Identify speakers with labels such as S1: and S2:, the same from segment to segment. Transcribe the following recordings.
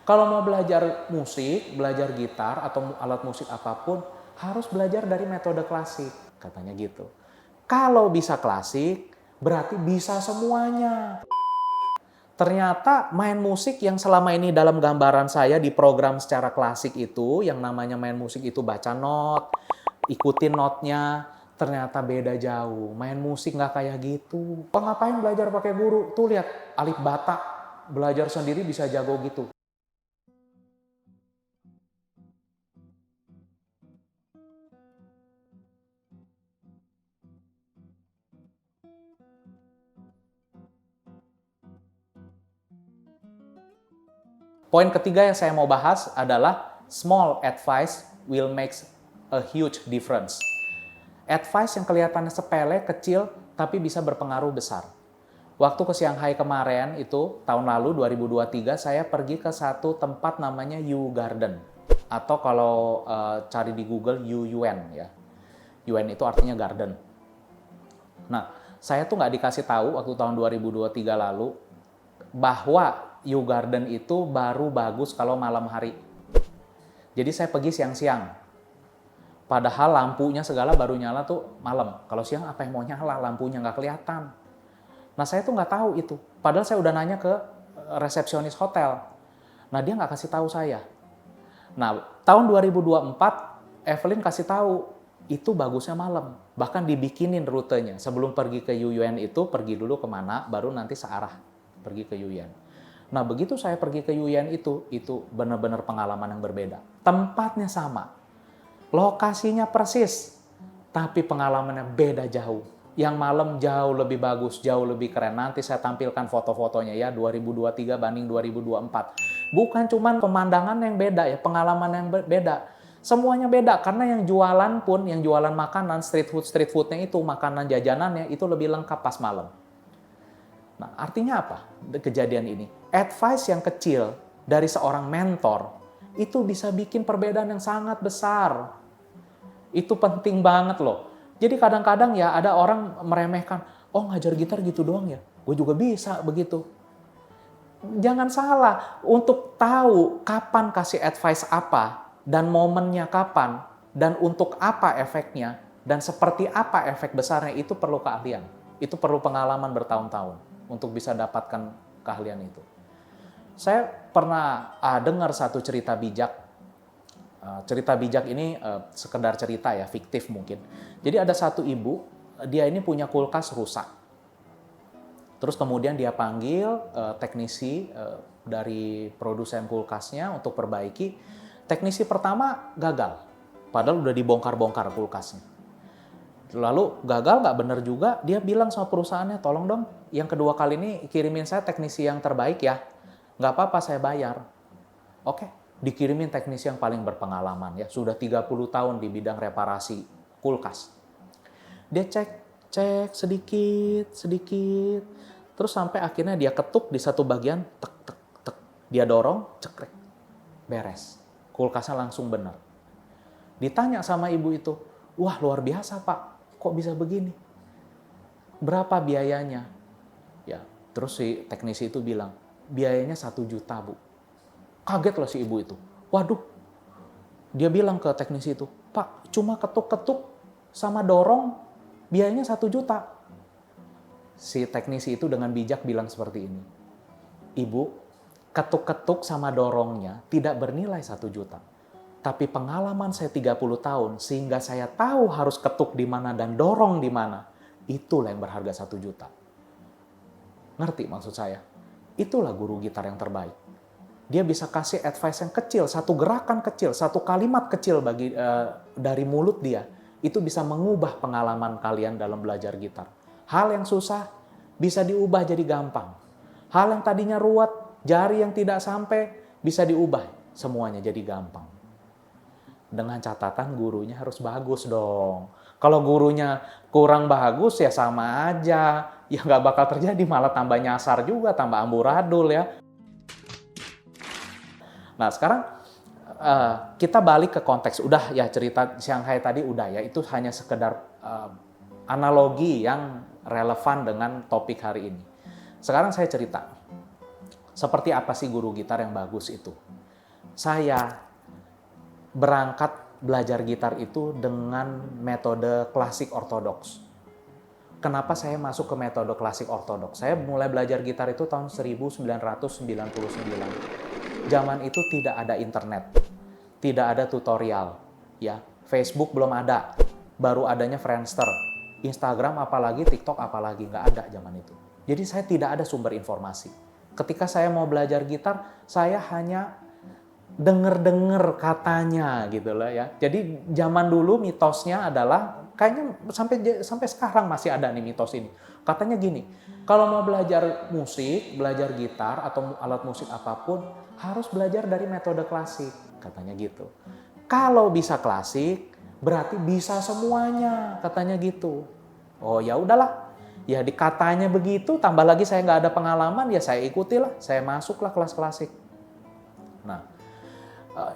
S1: Kalau mau belajar musik, belajar gitar atau alat musik apapun, harus belajar dari metode klasik, katanya gitu. Kalau bisa klasik, berarti bisa semuanya. Ternyata main musik yang selama ini dalam gambaran saya di program secara klasik itu, yang namanya main musik itu baca not, ikutin notnya, ternyata beda jauh. Main musik nggak kayak gitu. Oh, ngapain belajar pakai guru? Tuh lihat, Alif Bata, belajar sendiri bisa jago gitu. Poin ketiga yang saya mau bahas adalah small advice will make a huge difference. Advice yang kelihatannya sepele, kecil, tapi bisa berpengaruh besar. Waktu ke Shanghai kemarin itu, tahun lalu 2023, saya pergi ke satu tempat namanya Yu Garden. Atau kalau cari di Google, Yu Yuan ya. Yuan itu artinya garden. Nah, saya tuh nggak dikasih tahu waktu tahun 2023 lalu bahwa Yu Garden itu baru bagus kalau malam hari. Jadi saya pergi siang-siang. Padahal lampunya segala baru nyala tuh malam. Kalau siang apa yang mau nyala, lampunya nggak kelihatan. Nah saya tuh nggak tahu itu. Padahal saya udah nanya ke resepsionis hotel. Nah dia nggak kasih tahu saya. Nah tahun 2024 Evelyn kasih tahu itu bagusnya malam. Bahkan dibikinin rutenya. Sebelum pergi ke Yuyuan itu pergi dulu kemana, baru nanti searah pergi ke Yuyuan. Nah begitu saya pergi ke Yuyuan itu benar-benar pengalaman yang berbeda. Tempatnya sama, lokasinya persis, tapi pengalamannya beda jauh. Yang malam jauh lebih bagus, jauh lebih keren. Nanti saya tampilkan foto-fotonya ya, 2023 banding 2024. Bukan cuma pemandangan yang beda ya, pengalaman yang beda. Semuanya beda, karena yang jualan pun, yang jualan makanan, street foodnya itu, makanan jajanannya, itu lebih lengkap pas malam. Nah, artinya apa kejadian ini? Advice yang kecil dari seorang mentor, itu bisa bikin perbedaan yang sangat besar. Itu penting banget loh. Jadi kadang-kadang ya ada orang meremehkan, oh ngajar gitar gitu doang ya, gue juga bisa begitu. Jangan salah, untuk tahu kapan kasih advice apa, dan momennya kapan, dan untuk apa efeknya, dan seperti apa efek besarnya, itu perlu keahlian. Itu perlu pengalaman bertahun-tahun untuk bisa dapatkan keahlian itu. Saya pernah dengar satu cerita bijak. Cerita bijak ini sekedar cerita ya, fiktif mungkin. Jadi ada satu ibu, dia ini punya kulkas rusak. Terus kemudian dia panggil teknisi dari produsen kulkasnya untuk perbaiki. Teknisi pertama gagal, padahal udah dibongkar-bongkar kulkasnya. Lalu gagal nggak bener juga, dia bilang sama perusahaannya, tolong dong yang kedua kali ini kirimin saya teknisi yang terbaik ya. Nggak apa-apa, saya bayar. Oke, dikirimin teknisi yang paling berpengalaman ya, sudah 30 tahun di bidang reparasi kulkas. Dia cek sedikit, terus sampai akhirnya dia ketuk di satu bagian, tek tek tek, dia dorong, cekrek, beres. Kulkasnya langsung benar. Ditanya sama ibu itu, wah luar biasa Pak, kok bisa begini? Berapa biayanya? Ya, terus si teknisi itu bilang, biayanya 1 juta Bu. Kaget lah si ibu itu. Waduh, dia bilang ke teknisi itu, Pak, cuma ketuk-ketuk sama dorong, biayanya 1 juta. Si teknisi itu dengan bijak bilang seperti ini, Ibu, ketuk-ketuk sama dorongnya tidak bernilai 1 juta. Tapi pengalaman saya 30 tahun, sehingga saya tahu harus ketuk di mana dan dorong di mana, itulah yang berharga 1 juta. Ngerti maksud saya? Itulah guru gitar yang terbaik. Dia bisa kasih advice yang kecil, satu gerakan kecil, satu kalimat kecil dari mulut dia, itu bisa mengubah pengalaman kalian dalam belajar gitar. Hal yang susah bisa diubah jadi gampang. Hal yang tadinya ruwet, jari yang tidak sampai, bisa diubah semuanya jadi gampang. Dengan catatan gurunya harus bagus dong. Kalau gurunya kurang bagus ya sama aja, ya nggak bakal terjadi, malah tambah nyasar juga, tambah amburadul ya. Nah sekarang kita balik ke konteks. Udah ya cerita Shanghai tadi udah ya, itu hanya sekedar analogi yang relevan dengan topik hari ini. Sekarang saya cerita, seperti apa sih guru gitar yang bagus itu? Saya berangkat belajar gitar itu dengan metode klasik ortodoks. Kenapa saya masuk ke metode klasik ortodoks? Saya mulai belajar gitar itu tahun 1999. Zaman itu tidak ada internet, tidak ada tutorial, ya. Facebook belum ada, baru adanya Friendster, Instagram apalagi, TikTok apalagi, nggak ada zaman itu. Jadi saya tidak ada sumber informasi. Ketika saya mau belajar gitar, saya hanya denger-denger katanya gitu loh ya. Jadi zaman dulu mitosnya adalah kayaknya sampai sekarang masih ada nih mitos ini. Katanya gini, kalau mau belajar musik, belajar gitar atau alat musik apapun harus belajar dari metode klasik, katanya gitu. Kalau bisa klasik berarti bisa semuanya, katanya gitu. Oh ya udahlah. Ya di katanya begitu, tambah lagi saya nggak ada pengalaman, ya saya ikutilah, saya masuklah kelas klasik. Nah,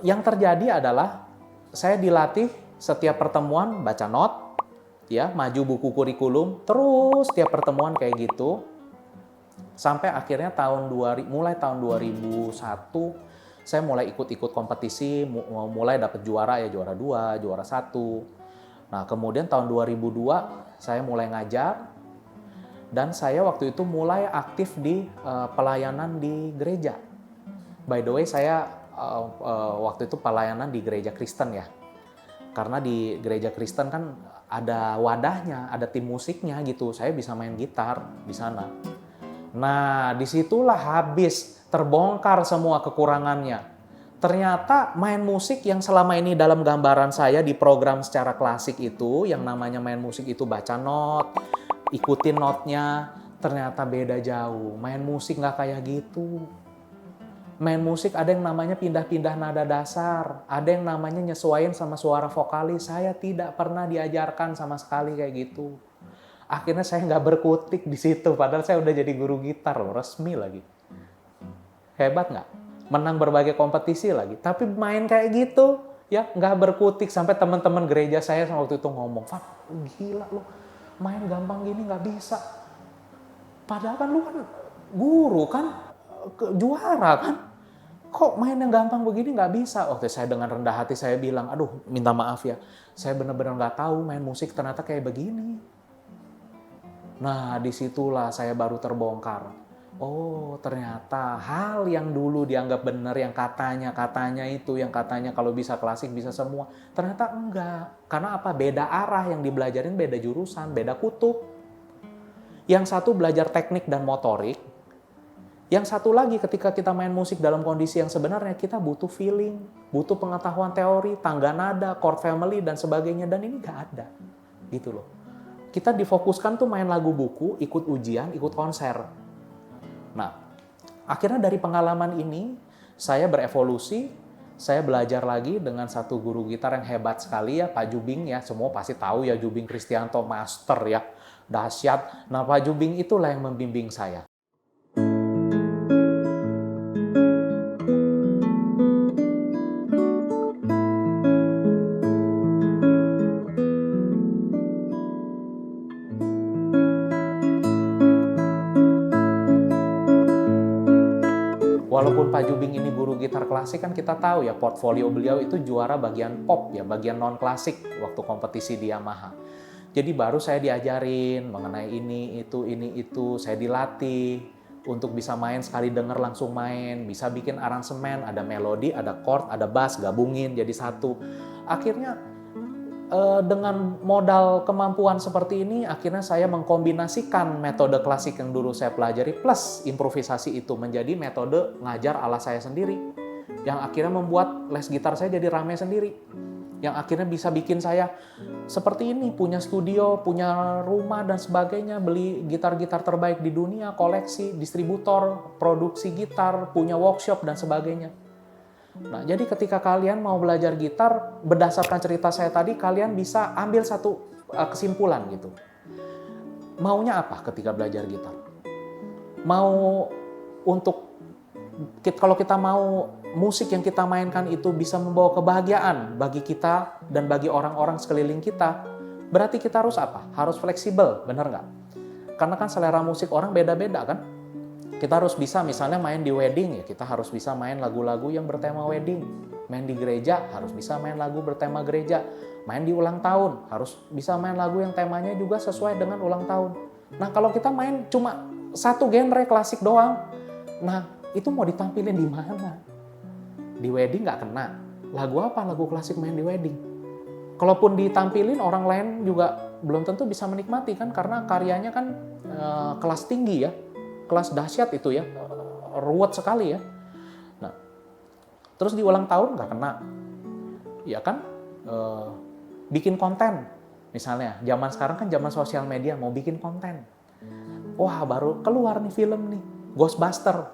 S1: yang terjadi adalah saya dilatih setiap pertemuan baca not, ya maju buku kurikulum, terus setiap pertemuan kayak gitu. Sampai akhirnya mulai tahun 2001 saya mulai ikut-ikut kompetisi, mulai dapat juara ya, juara 2, juara 1. Nah, kemudian tahun 2002 saya mulai ngajar dan saya waktu itu mulai aktif di pelayanan di gereja. By the way, saya waktu itu pelayanan di gereja Kristen ya. Karena di gereja Kristen kan ada wadahnya, ada tim musiknya gitu. Saya bisa main gitar di sana. Nah, disitulah habis terbongkar semua kekurangannya. Ternyata main musik yang selama ini dalam gambaran saya di program secara klasik itu, yang namanya main musik itu baca not, ikutin notnya, ternyata beda jauh. Main musik nggak kayak gitu. Main musik ada yang namanya pindah-pindah nada dasar, ada yang namanya nyesuaiin sama suara vokalis. Saya tidak pernah diajarkan sama sekali kayak gitu. Akhirnya saya nggak berkutik di situ, padahal saya udah jadi guru gitar loh, resmi lagi. Hebat nggak? Menang berbagai kompetisi lagi, tapi main kayak gitu, ya nggak berkutik. Sampai teman-teman gereja saya waktu itu ngomong, "Fat, gila lo, main gampang gini nggak bisa. Padahal kan lu kan guru kan, juara kan. Kok main yang gampang begini nggak bisa?" Waktu saya dengan rendah hati saya bilang, "Aduh, minta maaf ya, saya benar-benar nggak tahu main musik ternyata kayak begini." Nah, disitulah saya baru terbongkar. Oh, ternyata hal yang dulu dianggap benar, yang katanya itu, yang katanya kalau bisa klasik bisa semua, ternyata enggak. Karena apa? Beda arah yang dibelajarin, beda jurusan, beda kutub. Yang satu belajar teknik dan motorik, yang satu lagi ketika kita main musik dalam kondisi yang sebenarnya kita butuh feeling, butuh pengetahuan teori, tangga nada, chord family, dan sebagainya. Dan ini nggak ada. Gitu loh. Kita difokuskan tuh main lagu buku, ikut ujian, ikut konser. Nah, akhirnya dari pengalaman ini, saya berevolusi, saya belajar lagi dengan satu guru gitar yang hebat sekali ya, Pak Jubing ya. Semua pasti tahu ya, Jubing Kristianto, master ya, dahsyat. Nah, Pak Jubing itulah yang membimbing saya. Walaupun Pak Jubing ini guru gitar klasik, kan kita tahu ya portfolio beliau itu juara bagian pop ya, bagian non klasik waktu kompetisi di Yamaha. Jadi baru saya diajarin mengenai ini, itu, saya dilatih untuk bisa main sekali denger langsung main, bisa bikin aransemen, ada melodi, ada chord, ada bass, gabungin jadi satu. Akhirnya dengan modal kemampuan seperti ini, akhirnya saya mengkombinasikan metode klasik yang dulu saya pelajari plus improvisasi itu menjadi metode ngajar ala saya sendiri. Yang akhirnya membuat les gitar saya jadi rame sendiri. Yang akhirnya bisa bikin saya seperti ini, punya studio, punya rumah dan sebagainya, beli gitar-gitar terbaik di dunia, koleksi, distributor, produksi gitar, punya workshop dan sebagainya. Nah, jadi ketika kalian mau belajar gitar, berdasarkan cerita saya tadi, kalian bisa ambil satu kesimpulan gitu. Maunya apa ketika belajar gitar? Mau kalau kita mau musik yang kita mainkan itu bisa membawa kebahagiaan bagi kita dan bagi orang-orang sekeliling kita, berarti kita harus apa? Harus fleksibel, benar nggak? Karena kan selera musik orang beda-beda kan? Kita harus bisa misalnya main di wedding, ya kita harus bisa main lagu-lagu yang bertema wedding. Main di gereja, harus bisa main lagu bertema gereja. Main di ulang tahun, harus bisa main lagu yang temanya juga sesuai dengan ulang tahun. Nah, kalau kita main cuma satu genre klasik doang, nah itu mau ditampilin di mana? Di wedding nggak kena. Lagu apa lagu klasik main di wedding? Kalaupun ditampilin, orang lain juga belum tentu bisa menikmati kan, karena karyanya kan kelas tinggi ya, kelas dahsyat itu ya, ruwet sekali ya. Nah, terus di ulang tahun nggak kena, ya kan? Bikin konten, misalnya zaman sekarang kan zaman sosial media, mau bikin konten, wah baru keluar nih film nih, Ghostbuster,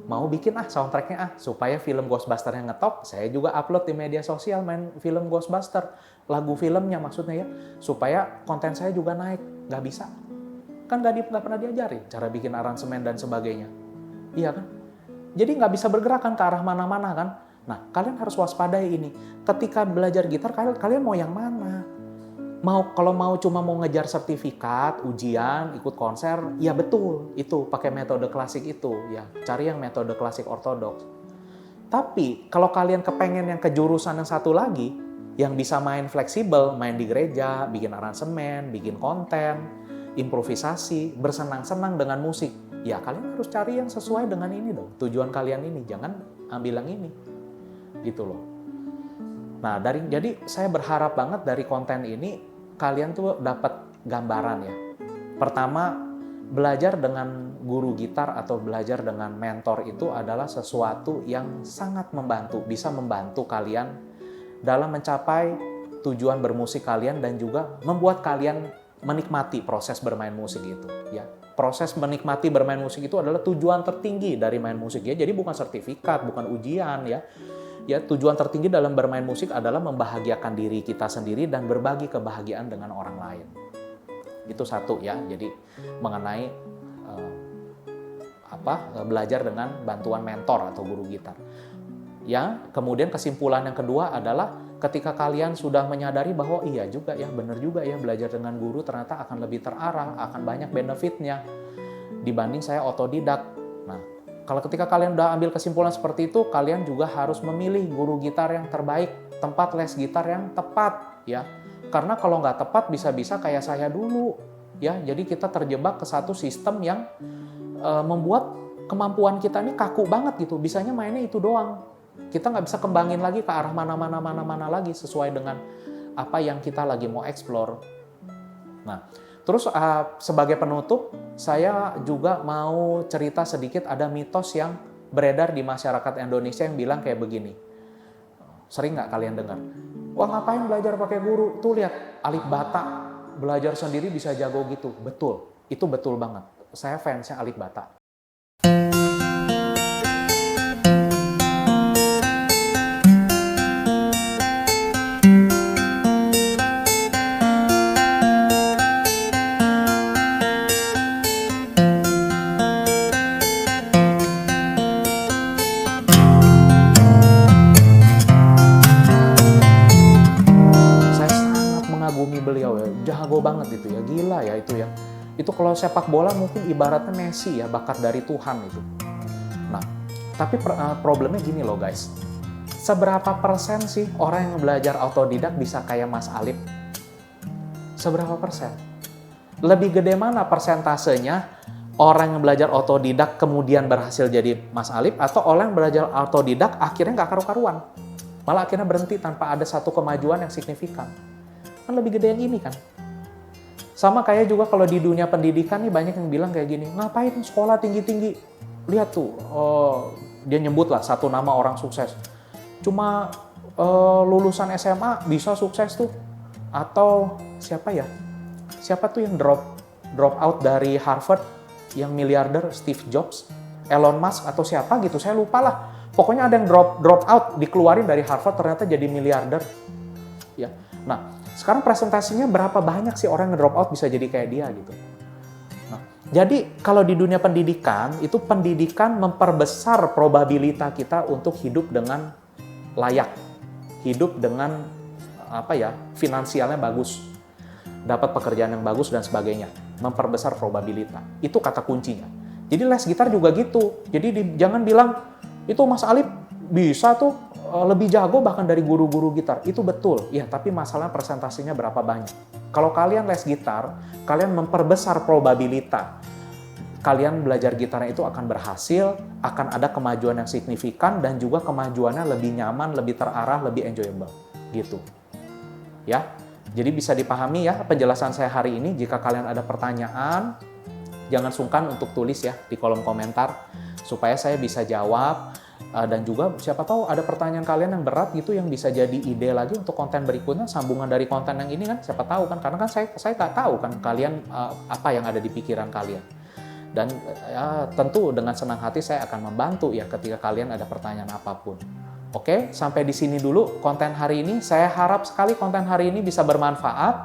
S1: mau bikin soundtracknya supaya film Ghostbuster-nya ngetop, saya juga upload di media sosial main film Ghostbuster, lagu filmnya maksudnya ya, supaya konten saya juga naik. Nggak bisa, kan nggak pernah diajarin cara bikin aransemen dan sebagainya, iya kan? Jadi nggak bisa bergerak kan ke arah mana-mana kan. Nah, kalian harus waspadai ini. Ketika belajar gitar, kalian mau yang mana? Kalau mau cuma mau ngejar sertifikat, ujian, ikut konser, ya betul, itu pakai metode klasik itu, ya cari yang metode klasik ortodoks. Tapi kalau kalian kepengen yang kejurusan yang satu lagi, yang bisa main fleksibel, main di gereja, bikin aransemen, bikin konten, improvisasi, bersenang-senang dengan musik, ya kalian harus cari yang sesuai dengan ini dong, tujuan kalian ini, jangan ambil yang ini, gitu loh. Nah, jadi saya berharap banget dari konten ini kalian tuh dapat gambaran ya. Pertama, belajar dengan guru gitar atau belajar dengan mentor itu adalah sesuatu yang sangat membantu, bisa membantu kalian dalam mencapai tujuan bermusik kalian dan juga membuat kalian menikmati proses bermain musik itu ya. Proses menikmati bermain musik itu adalah tujuan tertinggi dari main musik ya. Jadi bukan sertifikat, bukan ujian ya. Ya, tujuan tertinggi dalam bermain musik adalah membahagiakan diri kita sendiri dan berbagi kebahagiaan dengan orang lain. Itu satu ya. Jadi mengenai belajar dengan bantuan mentor atau guru gitar. Ya, kemudian kesimpulan yang kedua adalah ketika kalian sudah menyadari bahwa iya juga ya, benar juga ya, belajar dengan guru ternyata akan lebih terarah, akan banyak benefitnya dibanding saya otodidak. Nah, kalau ketika kalian udah ambil kesimpulan seperti itu, kalian juga harus memilih guru gitar yang terbaik, tempat les gitar yang tepat, ya. Karena kalau nggak tepat, bisa-bisa kayak saya dulu, ya. Jadi kita terjebak ke satu sistem yang membuat kemampuan kita ini kaku banget gitu. Bisanya mainnya itu doang. Kita nggak bisa kembangin lagi ke arah mana-mana lagi sesuai dengan apa yang kita lagi mau explore. Nah, terus sebagai penutup, saya juga mau cerita sedikit, ada mitos yang beredar di masyarakat Indonesia yang bilang kayak begini. Sering nggak kalian dengar? Wah, ngapain belajar pakai guru? Tuh lihat, Alif Bata belajar sendiri bisa jago gitu. Betul, itu betul banget. Saya fansnya Alif Bata. Beliau ya, jago banget itu ya, gila ya itu ya. Itu kalau sepak bola mungkin ibaratnya Messi ya, bakat dari Tuhan itu. Nah, tapi problemnya gini loh guys. Seberapa persen sih orang yang belajar autodidak bisa kayak Mas Alif? Seberapa persen? Lebih gede mana persentasenya orang yang belajar autodidak kemudian berhasil jadi Mas Alif, atau orang yang belajar autodidak akhirnya nggak karu-karuan? Malah akhirnya berhenti tanpa ada satu kemajuan yang signifikan. Kan lebih gede yang ini kan. Sama kayak juga kalau di dunia pendidikan nih, banyak yang bilang kayak gini, ngapain sekolah tinggi-tinggi? Lihat tuh, dia nyebut lah satu nama orang sukses. Cuma lulusan SMA bisa sukses tuh. Atau siapa ya? Siapa tuh yang drop out dari Harvard, yang miliarder, Steve Jobs, Elon Musk atau siapa gitu, saya lupa lah. Pokoknya ada yang drop out, dikeluarin dari Harvard ternyata jadi miliarder. Ya. Nah, sekarang presentasinya berapa banyak sih orang yang drop out bisa jadi kayak dia gitu. Nah, jadi kalau di dunia pendidikan, itu pendidikan memperbesar probabilitas kita untuk hidup dengan layak. Hidup dengan finansialnya bagus. Dapat pekerjaan yang bagus dan sebagainya. Memperbesar probabilitas. Itu kata kuncinya. Jadi les gitar juga gitu. Jadi jangan bilang, itu Mas Alif bisa tuh lebih jago bahkan dari guru-guru gitar. Itu betul, ya, tapi masalah presentasinya berapa banyak. Kalau kalian les gitar, kalian memperbesar probabilitas kalian belajar gitarnya itu akan berhasil, akan ada kemajuan yang signifikan, dan juga kemajuannya lebih nyaman, lebih terarah, lebih enjoyable. Gitu. Ya, jadi bisa dipahami ya penjelasan saya hari ini. Jika kalian ada pertanyaan, jangan sungkan untuk tulis ya di kolom komentar, supaya saya bisa jawab. Dan juga siapa tahu ada pertanyaan kalian yang berat gitu yang bisa jadi ide lagi untuk konten berikutnya, sambungan dari konten yang ini kan, siapa tahu kan, karena kan saya nggak tahu kan kalian apa yang ada di pikiran kalian. Dan ya, tentu dengan senang hati saya akan membantu ya ketika kalian ada pertanyaan apapun. Oke, sampai di sini dulu konten hari ini. Saya harap sekali konten hari ini bisa bermanfaat.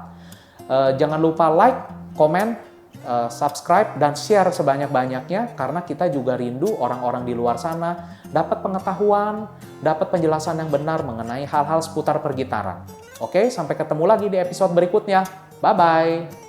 S1: Jangan lupa like, komen, subscribe, dan share sebanyak-banyaknya, karena kita juga rindu orang-orang di luar sana dapat pengetahuan, dapat penjelasan yang benar mengenai hal-hal seputar pergitaran. Oke, sampai ketemu lagi di episode berikutnya. Bye-bye!